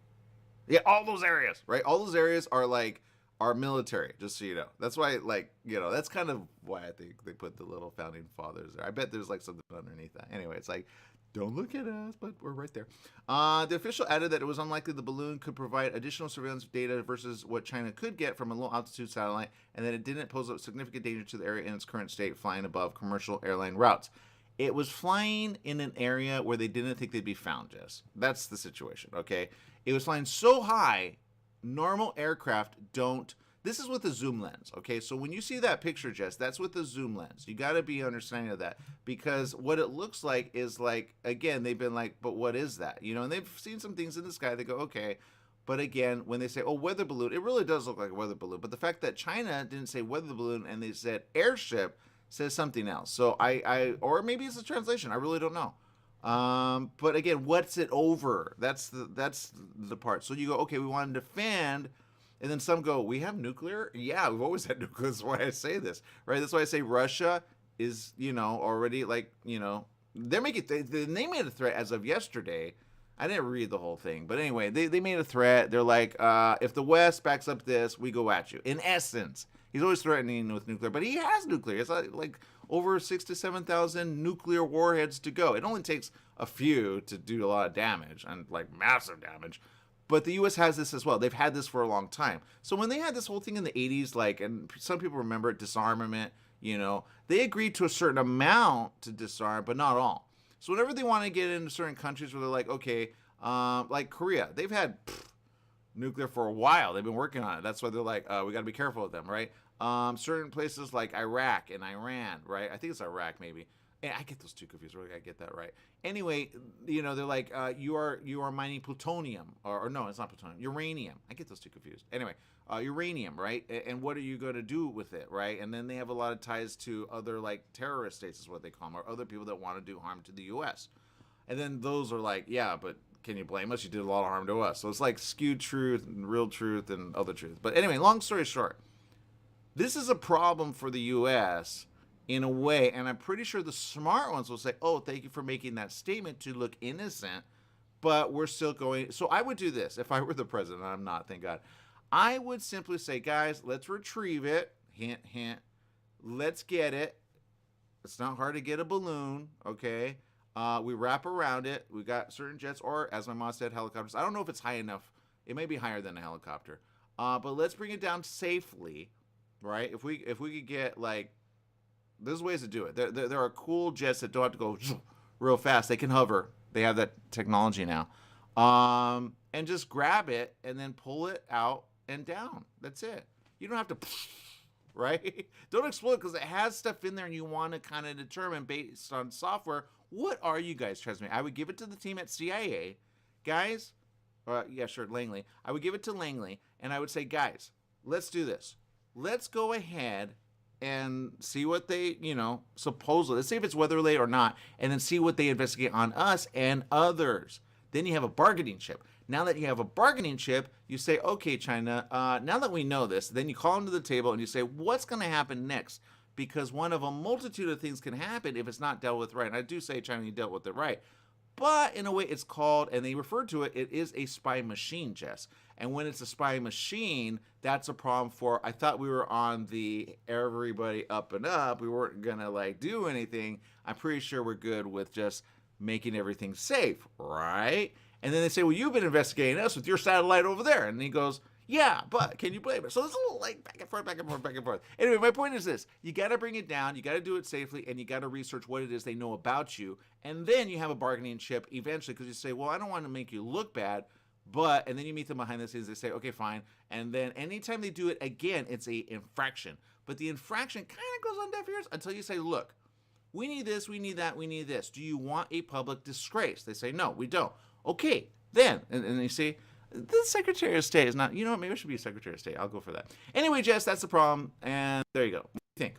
[SPEAKER 2] Yeah, all those areas, right? All those areas are like. Our military, just so you know. That's why, like, you know, that's kind of why I think they put the little founding fathers there. I bet there's like something underneath that. Anyway, it's like, don't look at us, but we're right there. The official added that it was unlikely the balloon could provide additional surveillance data versus what China could get from a low altitude satellite, and that it didn't pose a significant danger to the area in its current state, flying above commercial airline routes. It was flying in an area where they didn't think they'd be found, Jess. That's the situation, okay? It was flying so high, normal aircraft don't. This is with the zoom lens, okay? So when you see that picture, Jess, that's with the zoom lens. You got to be understanding of that, because what it looks like is like, again, they've been like, but what is that? You know, and they've seen some things in the sky. They go, okay. But again, when they say, oh, weather balloon, it really does look like a weather balloon. But the fact that China didn't say weather balloon and they said airship says something else. So or maybe it's a translation. I really don't know. But again, what's it over? That's the part. So you go, okay, we want to defend, and then some go, we have nuclear? Yeah, we've always had nuclear. That's why I say this, right? That's why I say Russia is, you know, already like, you know, they made a threat as of yesterday. I didn't read the whole thing, but anyway, they made a threat. They're like, if the West backs up this, we go at you. In essence, he's always threatening with nuclear, but he has nuclear. It's like over 6,000 to 7,000 nuclear warheads to go. It only takes a few to do a lot of damage, and like massive damage. But the U.S. has this as well. They've had this for a long time. So when they had this whole thing in the 80s, like, and some people remember it, disarmament, you know, they agreed to a certain amount to disarm, but not all. So whenever they want to get into certain countries where they're like, okay, like Korea, they've had nuclear for a while. They've been working on it. That's why they're like, we got to be careful with them, right? Certain places like Iraq and Iran, right? I think it's Iraq maybe. And I get those two confused. Really, I get that right. Anyway, they're like, you are mining plutonium, or no, it's not plutonium, uranium. I get those two confused. Anyway, uranium, right? And what are you going to do with it, right? And then they have a lot of ties to other like terrorist states, is what they call them, or other people that want to do harm to the U.S. And then those are like, yeah, but can you blame us? You did a lot of harm to us. So it's like skewed truth and real truth and other truth. But anyway, long story short, this is a problem for the U.S. in a way, and I'm pretty sure the smart ones will say, oh, thank you for making that statement to look innocent, but we're still going. So I would do this if I were the president. I'm not, thank God. I would simply say, guys, let's retrieve it. Hint, hint. Let's get it. It's not hard to get a balloon, okay? We wrap around it. We got certain jets, or as my mom said, helicopters. I don't know if it's high enough. It may be higher than a helicopter. But let's bring it down safely, right? If we could get like, there's ways to do it. There are cool jets that don't have to go real fast. They can hover. They have that technology now. And just grab it and then pull it out and down. That's it. You don't have to, right? Don't explode because it has stuff in there and you want to kind of determine based on software, what are you guys transmitting? I would give it to the team at CIA. Guys, yeah, sure, Langley. I would give it to Langley and I would say, guys, let's do this. Let's go ahead and see what they, supposedly, let's see if it's weather related or not, and then see what they investigate on us and others. Then you have a bargaining chip. Now that you have a bargaining chip, you say, okay, China, now that we know this, then you call them to the table and you say, what's going to happen next? Because one of a multitude of things can happen if it's not dealt with right. And I do say, China, you dealt with it right. But in a way, it's called, and they refer to it, it is a spy machine, Jess. And when it's a spy machine, that's a problem for, I thought we were on the everybody up and up. We weren't going to do anything. I'm pretty sure we're good with just making everything safe, right? And then they say, well, you've been investigating us with your satellite over there. And he goes, yeah, but can you blame it? So there's a little back and forth, back and forth, back and forth. Anyway, my point is this. You got to bring it down. You got to do it safely, and you got to research what it is they know about you. And then you have a bargaining chip eventually because you say, well, I don't want to make you look bad, and then you meet them behind the scenes. They say, okay, fine. And then anytime they do it again, it's a infraction. But the infraction kind of goes on deaf ears until you say, look, we need this, we need that, we need this. Do you want a public disgrace? They say, no, we don't. Okay, then. And you see, the Secretary of State is not, you know what, maybe I should be a Secretary of State. I'll go for that. Anyway, Jess, that's the problem. And there you go. What do you think?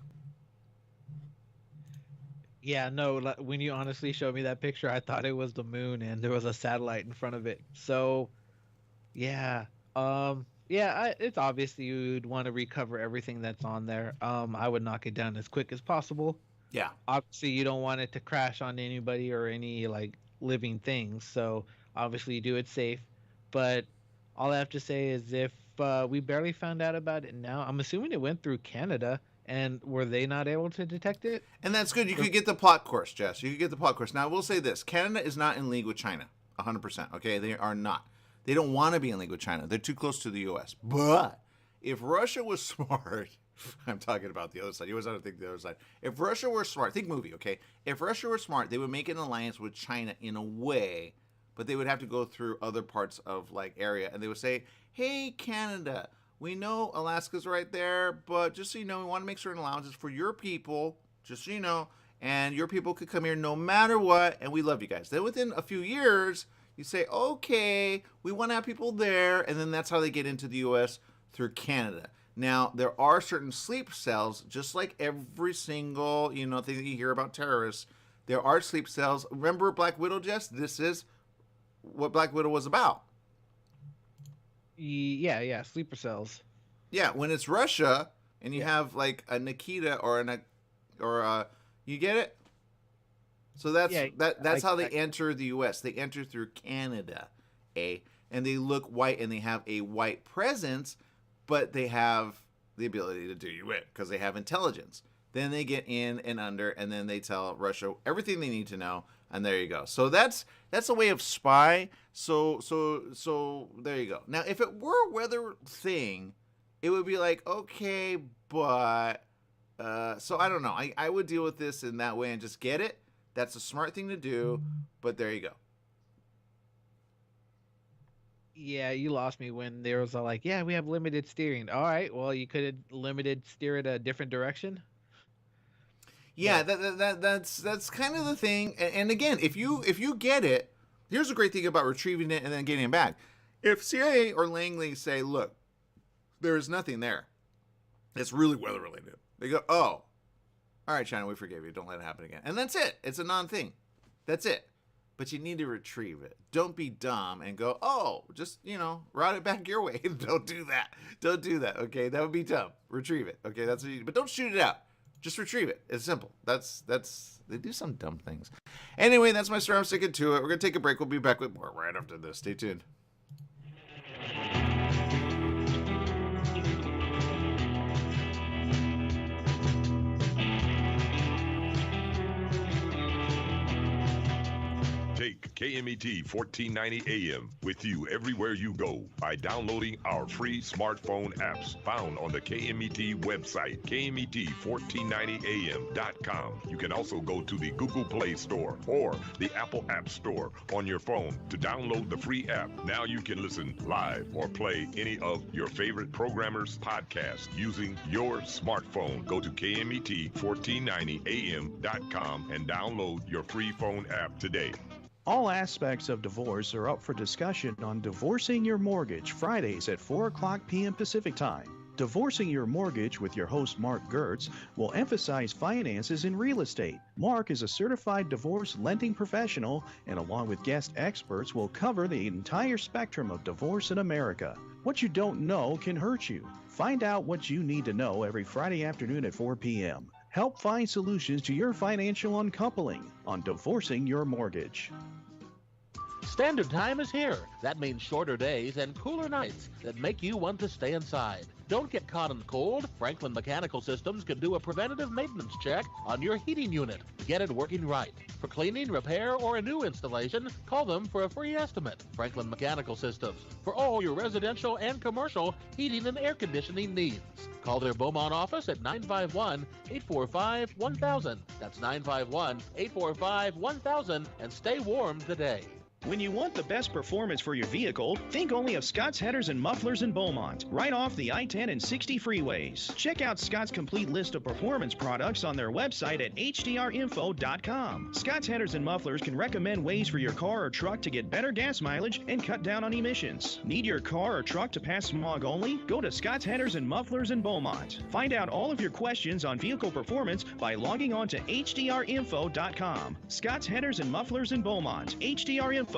[SPEAKER 3] Yeah, no, when you honestly showed me that picture, I thought it was the moon and there was a satellite in front of it. So, yeah. It's obvious you'd want to recover everything that's on there. I would knock it down as quick as possible.
[SPEAKER 2] Yeah.
[SPEAKER 3] Obviously, you don't want it to crash on anybody or any living things. So, obviously, you do it safe. But all I have to say is if we barely found out about it now, I'm assuming it went through Canada. And were they not able to detect it?
[SPEAKER 2] And that's good. You could get the plot course, Jess. You could get the plot course. Now, I will say this. Canada is not in league with China. 100%. Okay? They are not. They don't want to be in league with China. They're too close to the U.S. But if Russia was smart, I'm talking about the other side. You always have to think the other side. If Russia were smart, think movie, okay? If Russia were smart, they would make an alliance with China in a way, but they would have to go through other parts of area. And they would say, hey, Canada, we know Alaska's right there, but just so you know, we want to make certain allowances for your people, just so you know, and your people could come here no matter what, and we love you guys. Then within a few years, you say, okay, we want to have people there, and then that's how they get into the U.S. through Canada. Now, there are certain sleep cells, just like every single, thing that you hear about terrorists. There are sleep cells. Remember Black Widow, Jess? This is what Black Widow was about.
[SPEAKER 3] Yeah, sleeper cells.
[SPEAKER 2] Yeah, when it's Russia and you have a Nikita or you get it? So that's how they enter the US. They enter through Canada, and they look white and they have a white presence, but they have the ability to do you in because they have intelligence. Then they get in and under, and then they tell Russia everything they need to know, and there you go. So that's a way of spy. So there you go. Now, if it were a weather thing, it would be okay, but so I don't know. I would deal with this in that way and just get it. That's a smart thing to do, but there you go.
[SPEAKER 3] Yeah, you lost me when there was yeah, we have limited steering. All right, well, you could have limited steer it a different direction.
[SPEAKER 2] Yeah, that's kind of the thing. And again, if you get it, here's a great thing about retrieving it and then getting it back. If CIA or Langley say, look, there is nothing there, it's really weather related. They go, oh, all right, China, we forgive you. Don't let it happen again. And that's it. It's a non-thing. That's it. But you need to retrieve it. Don't be dumb and go, oh, just, route it back your way. Don't do that. Don't do that, okay? That would be dumb. Retrieve it, okay? That's what you do. But don't shoot it out. Just retrieve it. It's simple. They do some dumb things. Anyway, that's my story. I'm sticking to it. We're going to take a break. We'll be back with more right after this. Stay tuned.
[SPEAKER 10] Take KMET 1490 AM with you everywhere you go by downloading our free smartphone apps found on the KMET website, KMET1490am.com. You can also go to the Google Play Store or the Apple App Store on your phone to download the free app. Now you can listen live or play any of your favorite programmers' podcasts using your smartphone. Go to KMET1490am.com and download your free phone app today.
[SPEAKER 5] All aspects of divorce are up for discussion on Divorcing Your Mortgage, Fridays at 4 o'clock p.m. Pacific Time. Divorcing Your Mortgage with your host Mark Gertz will emphasize finances in real estate. Mark is a certified divorce lending professional and along with guest experts will cover the entire spectrum of divorce in America. What you don't know can hurt you. Find out what you need to know every Friday afternoon at 4 p.m. Help find solutions to your financial uncoupling on Divorcing Your Mortgage.
[SPEAKER 9] Standard time is here. That means shorter days and cooler nights that make you want to stay inside. Don't get caught in the cold. Franklin Mechanical Systems can do a preventative maintenance check on your heating unit to get it working right. For cleaning, repair, or a new installation, call them for a free estimate. Franklin Mechanical Systems for all your residential and commercial heating and air conditioning needs. Call their Beaumont office at 951-845-1000. That's 951-845-1000 and stay warm today.
[SPEAKER 5] When you want the best performance for your vehicle, think only of Scott's Headers and Mufflers in Beaumont, right off the I-10 and 60 freeways. Check out Scott's complete list of performance products on their website at hdrinfo.com. Scott's Headers and Mufflers can recommend ways for your car or truck to get better gas mileage and cut down on emissions. Need your car or truck to pass smog only? Go to Scott's Headers and Mufflers in Beaumont. Find out all of your questions on vehicle performance by logging on to hdrinfo.com. Scott's Headers and Mufflers in Beaumont, hdrinfo.com.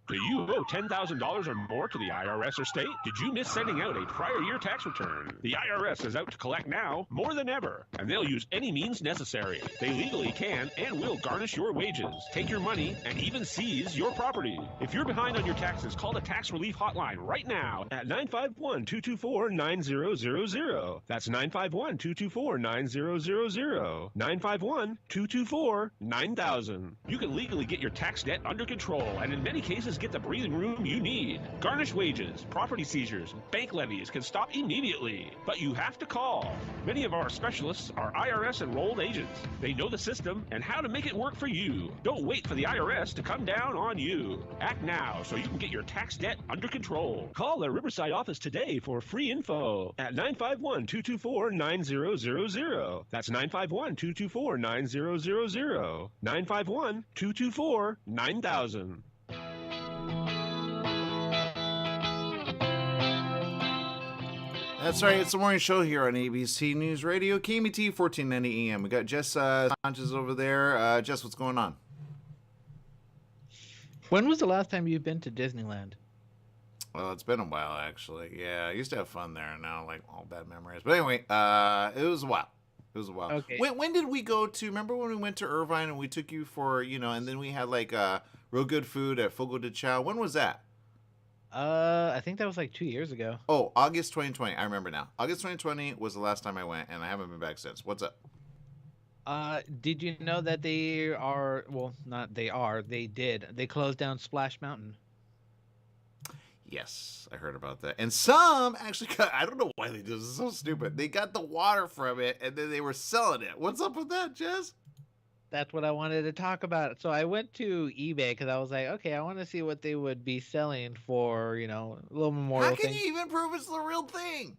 [SPEAKER 11] Do you owe $10,000 or more to the IRS or state? Did you miss sending out a prior year tax return? The IRS is out to collect now more than ever, and they'll use any means necessary. They legally can and will garnish your wages, take your money, and even seize your property. If you're behind on your taxes, call the Tax Relief Hotline right now at 951-224-9000. That's 951-224-9000. 951-224-9000. You can legally get your tax debt under control, and in many cases, get the breathing room you need. Garnished wages, property seizures, bank levies can stop immediately, but you have to call. Many of our specialists are IRS enrolled agents. They know the system and how to make it work for you. Don't wait for the IRS to come down on you. Act now so you can get your tax debt under control. Call their Riverside office today for free info at 951-224-9000. That's 951-224-9000. 951-224-9000.
[SPEAKER 2] That's right. It's the morning show here on ABC News Radio, KMET 1490 AM. We got Jess Sanchez over there. Jess, what's going on?
[SPEAKER 3] When was the last time you've been to Disneyland?
[SPEAKER 2] Well, it's been a while, actually. Yeah, I used to have fun there. Now, like, all bad memories. But anyway, it was a while. It was a while.
[SPEAKER 3] Okay.
[SPEAKER 2] When did we go to, remember when we went to Irvine and we took you for, and then we had, like, real good food at Fogo de Chao? When was that?
[SPEAKER 3] I think that was like 2 years ago.
[SPEAKER 2] Oh, August 2020. I remember now. August 2020 was the last time I went, and I haven't been back since. What's up?
[SPEAKER 3] Did you know that they closed down Splash Mountain?
[SPEAKER 2] Yes, I heard about that. And some actually I don't know why they do this. It's so stupid. They got the water from it, and then they were selling it. What's up with that, Jess?
[SPEAKER 3] That's what I wanted to talk about. So I went to eBay because I was like, okay, I want to see what they would be selling for, a little memorial
[SPEAKER 2] How can
[SPEAKER 3] thing.
[SPEAKER 2] you even prove it's the real thing?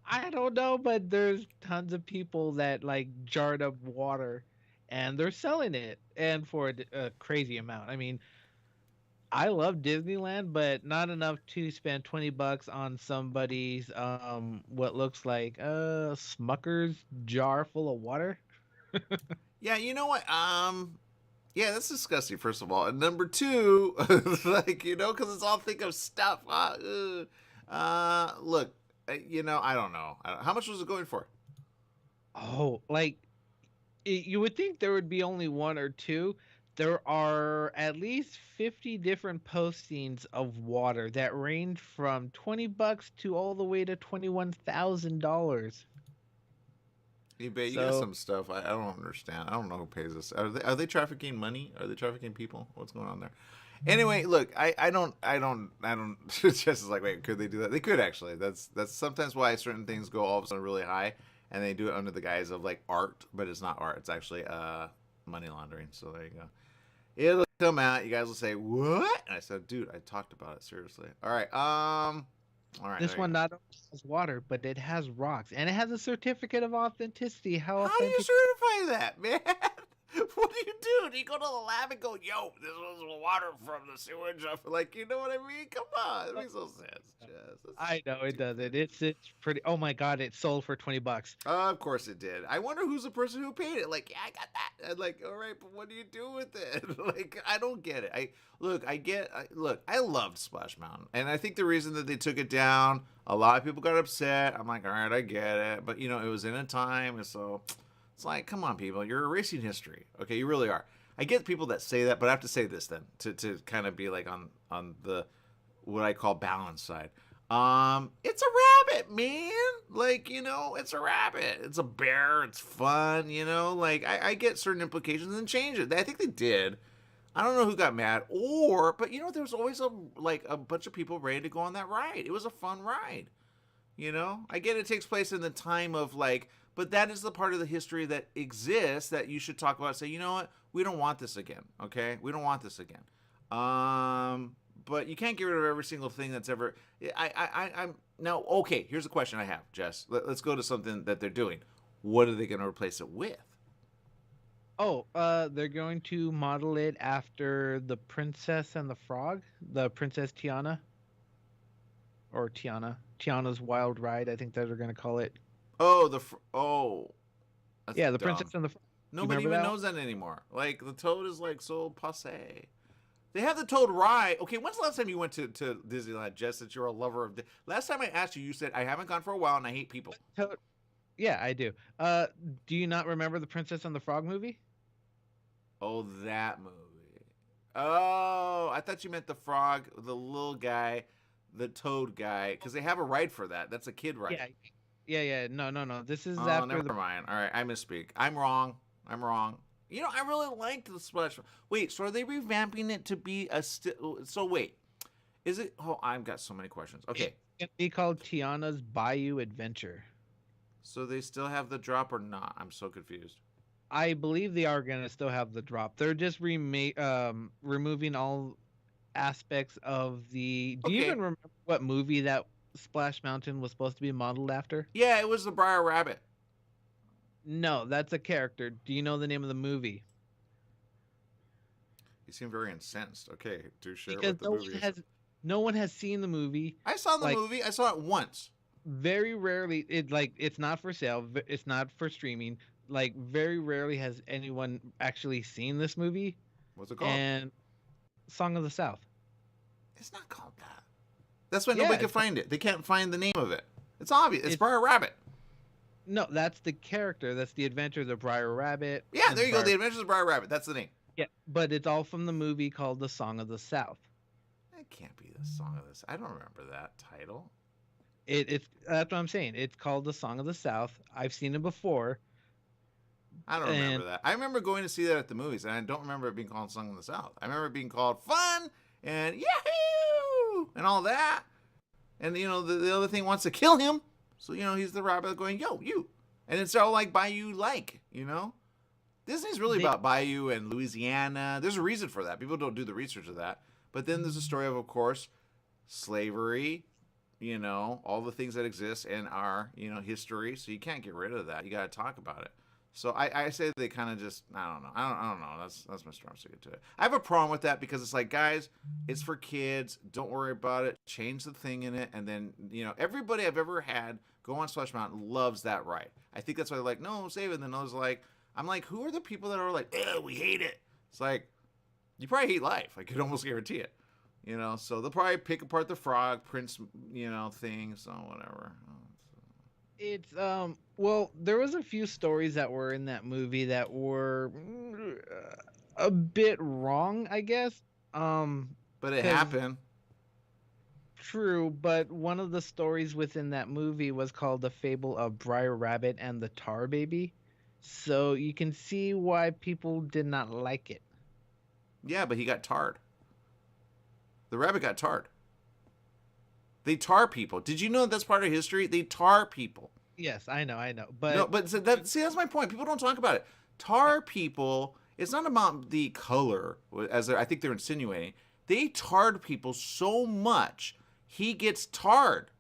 [SPEAKER 3] I don't know, but there's tons of people that like jarred up water, and they're selling it, and for a crazy amount. I mean, I love Disneyland, but not enough to spend $20 on somebody's what looks like Smucker's jar full of water.
[SPEAKER 2] Yeah, you know what? Yeah, that's disgusting. First of all, and number two, like because it's all think of stuff. Look, I don't know. How much was it going for?
[SPEAKER 3] Oh, like you would think there would be only one or two. There are at least 50 different postings of water that range from $20 to all the way to $21,000.
[SPEAKER 2] eBay, you got
[SPEAKER 3] So,
[SPEAKER 2] some stuff. I don't understand. I don't know who pays this. Are they trafficking money? Are they trafficking people? What's going on there? Anyway, look, I don't. Jess is like, wait, could they do that? They could actually. That's sometimes why certain things go all of a sudden really high, and they do it under the guise of like art, but it's not art. It's actually money laundering. So there you go. It'll come out. You guys will say what? And I said, dude, I talked about it seriously. All right. All right.
[SPEAKER 3] this one not only has water, but it has rocks, and it has a certificate of authenticity. How
[SPEAKER 2] How do you
[SPEAKER 3] authentic?
[SPEAKER 2] certify that, man? What do you do? Do you go to the lab and go, yo, this was water from the sewage? Like, you know what I mean? Come on. It makes no sense, Jess.
[SPEAKER 3] I know it doesn't. It's pretty. Oh my god! It sold for $20.
[SPEAKER 2] Of course it did. I wonder who's the person who paid it. Like, yeah, I got that. And like, all right, but what do you do with it? Like, I don't get it. I loved Splash Mountain, and I think the reason that they took it down, a lot of people got upset. I'm like, all right, I get it, but it was in a time, and so it's like, come on, people, you're erasing history. Okay, you really are. I get people that say that, but I have to say this then to kind of be like on the what I call balance side. It's a rabbit, man. Like, it's a rabbit. It's a bear. It's fun, Like, I get certain implications and change it. I think they did. I don't know who got mad, but there was always a bunch of people ready to go on that ride. It was a fun ride. I get it takes place in the time of but that is the part of the history that exists that you should talk about. Say, you know what? We don't want this again. Okay, we don't want this again. But you can't get rid of every single thing that's ever. I'm now okay. Here's a question I have, Jess. Let's go to something that they're doing. What are they going to replace it with?
[SPEAKER 3] Oh, they're going to model it after the Princess and the Frog, the Princess Tiana, or Tiana's Wild Ride. I think that they're going to call it.
[SPEAKER 2] Oh, that's
[SPEAKER 3] yeah, the
[SPEAKER 2] dumb.
[SPEAKER 3] Princess and the Frog.
[SPEAKER 2] Nobody even knows that anymore. Like, the Toad is so passe. They have the Toad ride. Okay, when's the last time you went to Disneyland, Jess, that you're a lover of... Last time I asked you, you said, I haven't gone for a while and I hate people.
[SPEAKER 3] Yeah, I do. Do you not remember the Princess and the Frog movie?
[SPEAKER 2] Oh, that movie. Oh, I thought you meant the frog, the little guy, the Toad guy, because they have a ride for that. That's a kid ride.
[SPEAKER 3] Yeah. No. This is after
[SPEAKER 2] never mind. All right, I misspeak. I'm wrong. I really liked the Splash. Wait, so are they revamping it to be a so wait. Is it I've got so many questions. Okay.
[SPEAKER 3] It's be called Tiana's Bayou Adventure.
[SPEAKER 2] So they still have the drop or not? I'm so confused.
[SPEAKER 3] I believe they are going to still have the drop. They're just removing all aspects of the Do you even remember what movie that Splash Mountain was supposed to be modeled after?
[SPEAKER 2] Yeah, it was the Briar Rabbit.
[SPEAKER 3] No, that's a character. Do you know the name of the movie?
[SPEAKER 2] You seem very incensed. Okay, do share
[SPEAKER 3] because
[SPEAKER 2] what the movie is.
[SPEAKER 3] No one has seen the movie.
[SPEAKER 2] I saw the movie. I saw it once.
[SPEAKER 3] Very rarely. It's not for sale. It's not for streaming. Like, very rarely has anyone actually seen this movie.
[SPEAKER 2] What's it called?
[SPEAKER 3] And Song of the South.
[SPEAKER 2] It's not called that. That's why nobody can find it. They can't find the name of it. It's obvious. It's Briar Rabbit.
[SPEAKER 3] No, that's the character. That's the Adventures of Briar Rabbit.
[SPEAKER 2] Yeah, there you go. The Adventures of Briar Rabbit. That's the name.
[SPEAKER 3] Yeah, but it's all from the movie called The Song of the South.
[SPEAKER 2] It can't be the Song of this. I don't remember that title.
[SPEAKER 3] It's that's what I'm saying. It's called The Song of the South. I've seen it before.
[SPEAKER 2] I don't remember that. I remember going to see that at the movies, and I don't remember it being called Song of the South. I remember it being called Fun and Yahoo and all that. And the other thing wants to kill him. So, he's the rabbit going, yo, you. And it's all like Bayou Disney's really about Bayou and Louisiana. There's a reason for that. People don't do the research of that. But then there's a story of course, slavery, you know, all the things that exist in our, you know, history. So you can't get rid of that. You got to talk about it. So I say they kind of just, I don't know. I don't know. That's my strong suit to it. I have a problem with that because it's like, guys, it's for kids. Don't worry about it. Change the thing in it. And then, you know, everybody I've ever had go on Splash Mountain loves that ride. I think that's why they're like, no, save it. And then I was like, I'm like, who are the people that are like, we hate it? It's like, you probably hate life. I could almost guarantee it. You know, so they'll probably pick apart the frog, Prince, you know, things, so whatever.
[SPEAKER 3] It's well, there was a few stories that were in that movie that were a bit wrong, I guess.
[SPEAKER 2] But it
[SPEAKER 3] 'cause-
[SPEAKER 2] happened.
[SPEAKER 3] True, but one of the stories within that movie was called The Fable of Briar Rabbit and the Tar Baby. So you can see why people did not like it.
[SPEAKER 2] Yeah, but he got tarred. The rabbit got tarred. They tar people. Did you know that's part of history? They tar people.
[SPEAKER 3] Yes, I know, but
[SPEAKER 2] No, but that's my point. People don't talk about it. Tar people. It's not about the color, as I think they're insinuating. They tarred people so much, he gets tarred.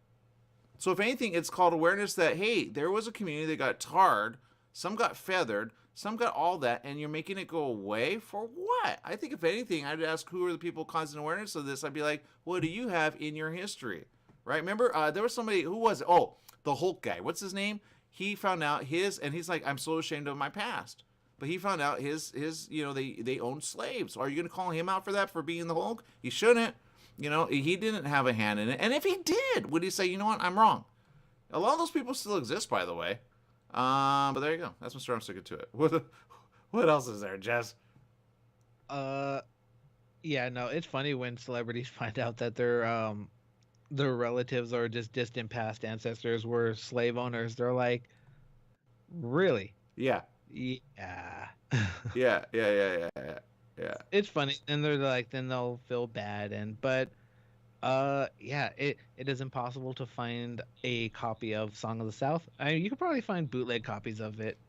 [SPEAKER 2] So if anything, it's called awareness that, hey, there was a community that got tarred, some got feathered, some got all that, and you're making it go away for what? I think if anything, I'd ask who are the people causing awareness of this. I'd be like, what do you have in your history? Right? Remember, there was somebody, who was it? Oh, the Hulk guy. What's his name? He found out and he's like, I'm so ashamed of my past. But he found out his you know, they owned slaves. Are you going to call him out for that, for being the Hulk? He shouldn't. You know, he didn't have a hand in it. And if he did, would he say, you know what, I'm wrong? A lot of those people still exist, by the way. But there you go. That's my strong sticking to it. What else is there, Jess?
[SPEAKER 3] Yeah, no, it's funny when celebrities find out that their relatives or just distant past ancestors were slave owners. They're like, really?
[SPEAKER 2] Yeah.
[SPEAKER 3] Yeah.
[SPEAKER 2] Yeah.
[SPEAKER 3] It's funny, and they're like, then they'll feel bad, but yeah, it is impossible to find a copy of Song of the South. You could probably find bootleg copies of it.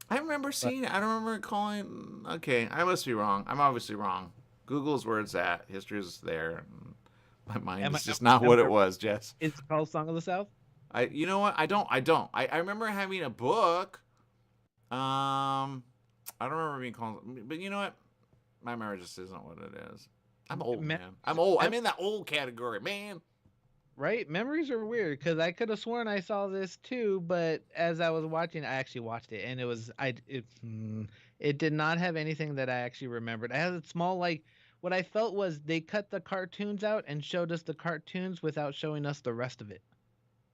[SPEAKER 2] I remember seeing it. I don't remember calling. Okay, I must be wrong. I'm obviously wrong. Google's where it's at. History is there. My mind is just not what it was, Jess.
[SPEAKER 3] It's called Song of the South?
[SPEAKER 2] You know what? I don't. I remember having a book. I don't remember being called, but you know what? My memory just isn't what it is. I'm old, man. I'm old. I'm in that old category, man.
[SPEAKER 3] Right? Memories are weird because I could have sworn I saw this too, but as I was watching, I actually watched it, and it did not have anything that I actually remembered. I had a small, like, what I felt was they cut the cartoons out and showed us the cartoons without showing us the rest of it.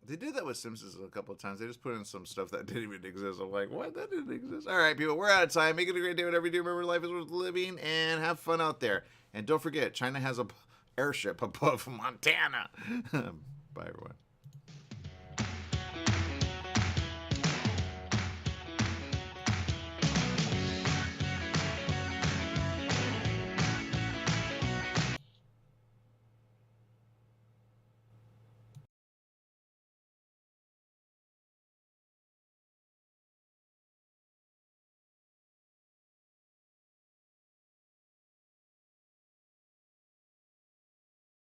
[SPEAKER 2] They did that with Simpsons a couple of times. They just put in some stuff that didn't even exist. I'm like, what? That didn't exist. All right, people, we're out of time. Make it a great day, whatever you do. Remember, life is worth living, and have fun out there. And don't forget, China has a airship above Montana. Bye, everyone.